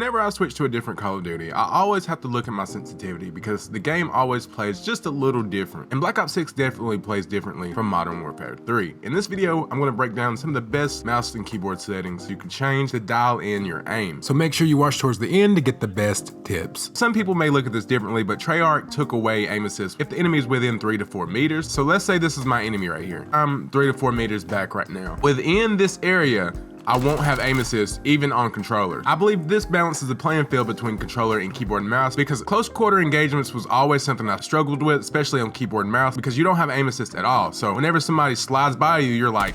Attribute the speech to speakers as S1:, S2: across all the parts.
S1: whenever I switch to a different Call of Duty, I always have to look at my sensitivity because the game always plays just a little different. And Black Ops 6 definitely plays differently from Modern Warfare 3. In this video, I'm gonna break down some of the best mouse and keyboard settings you can change to dial in your aim. So make sure you watch towards the end to get the best tips. Some people may look at this differently, but Treyarch took away aim assist if the enemy is within 3 to 4 meters. So let's say this is my enemy right here. I'm 3 to 4 meters back right now. Within this area, I won't have aim assist even on controller. I believe this balances the playing field between controller and keyboard and mouse because close quarter engagements was always something I struggled with, especially on keyboard and mouse because you don't have aim assist at all. So whenever somebody slides by you, you're like,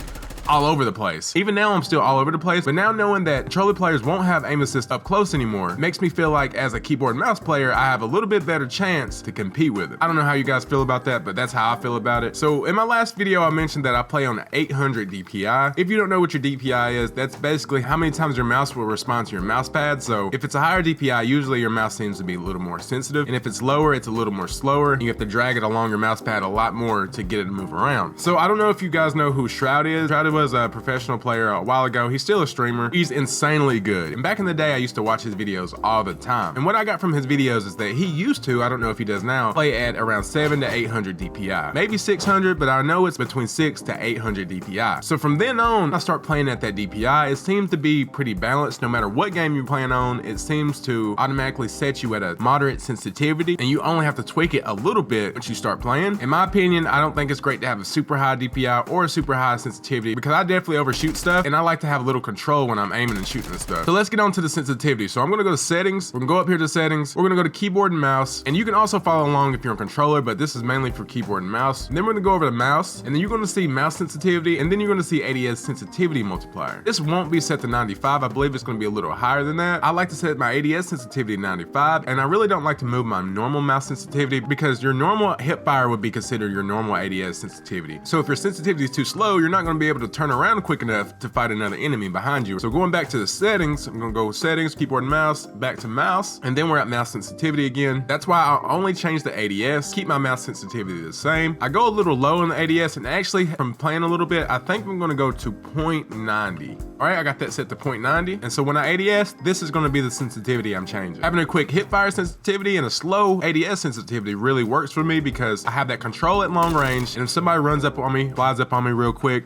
S1: all over the place. Even now I'm still all over the place, but now knowing that controller players won't have aim assist up close anymore makes me feel like as a keyboard and mouse player, I have a little bit better chance to compete with it. I don't know how you guys feel about that, but that's how I feel about it. So in my last video, I mentioned that I play on 800 DPI. If you don't know what your DPI is, that's basically how many times your mouse will respond to your mouse pad. So if it's a higher DPI, usually your mouse seems to be a little more sensitive. And if it's lower, it's a little more slower. And you have to drag it along your mouse pad a lot more to get it to move around. So I don't know if you guys know who Shroud is. Shroud was a professional player a while ago. He's still a streamer. He's insanely good. And back in the day, I used to watch his videos all the time. And what I got from his videos is that he used to, I don't know if he does now, play at around 700 to 800 DPI. Maybe 600, but I know it's between 600 to 800 DPI. So from then on, I start playing at that DPI. It seems to be pretty balanced. No matter what game you're playing on, it seems to automatically set you at a moderate sensitivity, and you only have to tweak it a little bit once you start playing. In my opinion, I don't think it's great to have a super high DPI or a super high sensitivity because I definitely overshoot stuff and I like to have a little control when I'm aiming and shooting and stuff. So let's get on to the sensitivity. So I'm gonna go to settings. We're gonna go up here to settings. We're gonna go to keyboard and mouse, and you can also follow along if you're on controller, but this is mainly for keyboard and mouse. And then we're gonna go over to mouse, and then you're gonna see mouse sensitivity, and then you're gonna see ADS sensitivity multiplier. This won't be set to 95. I believe it's gonna be a little higher than that. I like to set my ADS sensitivity to 95, and I really don't like to move my normal mouse sensitivity because your normal hip fire would be considered your normal ADS sensitivity. So if your sensitivity is too slow, you're not gonna be able to turn around quick enough to fight another enemy behind you. So going back to the settings, I'm gonna go settings, keyboard and mouse, back to mouse, and then we're at mouse sensitivity again. That's why I only change the ADS, keep my mouse sensitivity the same. I go a little low in the ADS, and actually from playing a little bit, I think I'm gonna go to 0.90. All right, I got that set to 0.90. And so when I ADS, this is gonna be the sensitivity I'm changing. Having a quick hip fire sensitivity and a slow ADS sensitivity really works for me because I have that control at long range, and if somebody runs up on me, flies up on me real quick,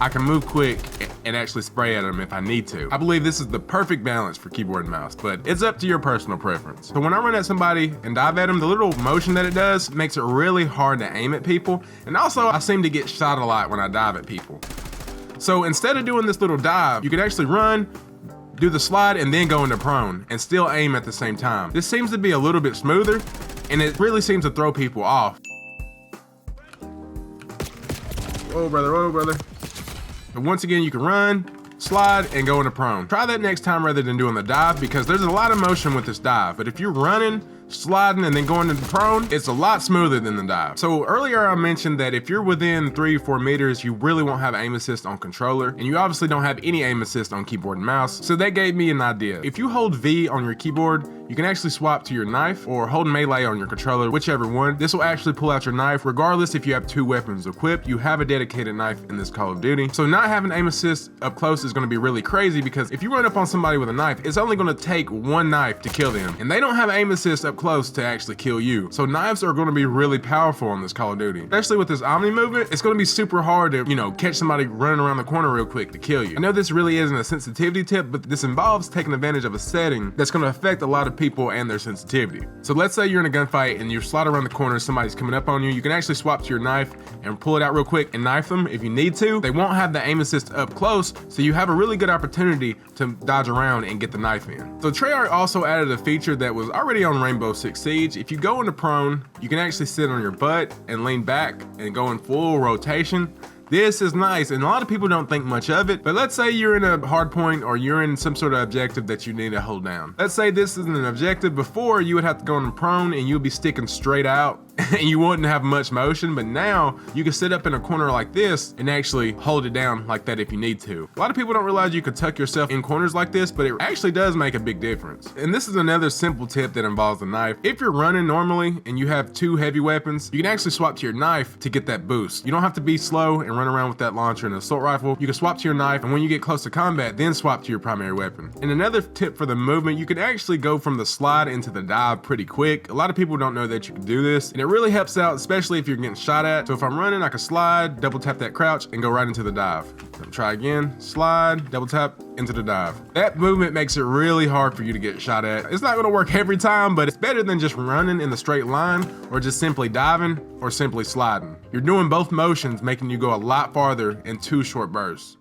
S1: I can move quick and actually spray at them if I need to. I believe this is the perfect balance for keyboard and mouse, but it's up to your personal preference. So when I run at somebody and dive at them, the little motion that it does makes it really hard to aim at people. And also I seem to get shot a lot when I dive at people. So instead of doing this little dive, you can actually run, do the slide, and then go into prone and still aim at the same time. This seems to be a little bit smoother, and it really seems to throw people off. Oh brother. But once again, you can run, slide, and go into prone. Try that next time rather than doing the dive because there's a lot of motion with this dive. But if you're running, sliding, and then going into prone, it's a lot smoother than the dive. So earlier I mentioned that if you're within 3 or 4 meters, you really won't have aim assist on controller, and you obviously don't have any aim assist on keyboard and mouse. So that gave me an idea. If you hold V on your keyboard, you can actually swap to your knife or hold melee on your controller, whichever one. This will actually pull out your knife regardless if you have 2 weapons equipped. You have a dedicated knife in this Call of Duty. So not having aim assist up close is gonna be really crazy because if you run up on somebody with a knife, it's only gonna take 1 knife to kill them. And they don't have aim assist up close to actually kill you. So knives are gonna be really powerful on this Call of Duty. Especially with this Omni movement, it's gonna be super hard to, catch somebody running around the corner real quick to kill you. I know this really isn't a sensitivity tip, but this involves taking advantage of a setting that's gonna affect a lot of people and their sensitivity. So let's say you're in a gunfight and you slide around the corner, somebody's coming up on you, you can actually swap to your knife and pull it out real quick and knife them if you need to. They won't have the aim assist up close, so you have a really good opportunity to dodge around and get the knife in. So Treyarch also added a feature that was already on Rainbow Six Siege. If you go into prone, you can actually sit on your butt and lean back and go in full rotation. This is nice, and a lot of people don't think much of it, but let's say you're in a hard point or you're in some sort of objective that you need to hold down. Let's say this is an objective. Before, you would have to go in prone and you'll be sticking straight out and you wouldn't have much motion, but now you can sit up in a corner like this and actually hold it down like that if you need to. A lot of people don't realize you could tuck yourself in corners like this, but it actually does make a big difference. And this is another simple tip that involves the knife. If you're running normally and you have two heavy weapons, you can actually swap to your knife to get that boost. You don't have to be slow and run around with that launcher and assault rifle. You can swap to your knife, and when you get close to combat, then swap to your primary weapon. And another tip for the movement, you can actually go from the slide into the dive pretty quick. A lot of people don't know that you can do this, and it really helps out, especially if you're getting shot at. So if I'm running, I can slide, double tap that crouch, and go right into the dive. Try again, slide, double tap, into the dive. That movement makes it really hard for you to get shot at. It's not gonna work every time, but it's better than just running in the straight line, or just simply diving, or simply sliding. You're doing both motions, making you go a lot farther in 2 short bursts.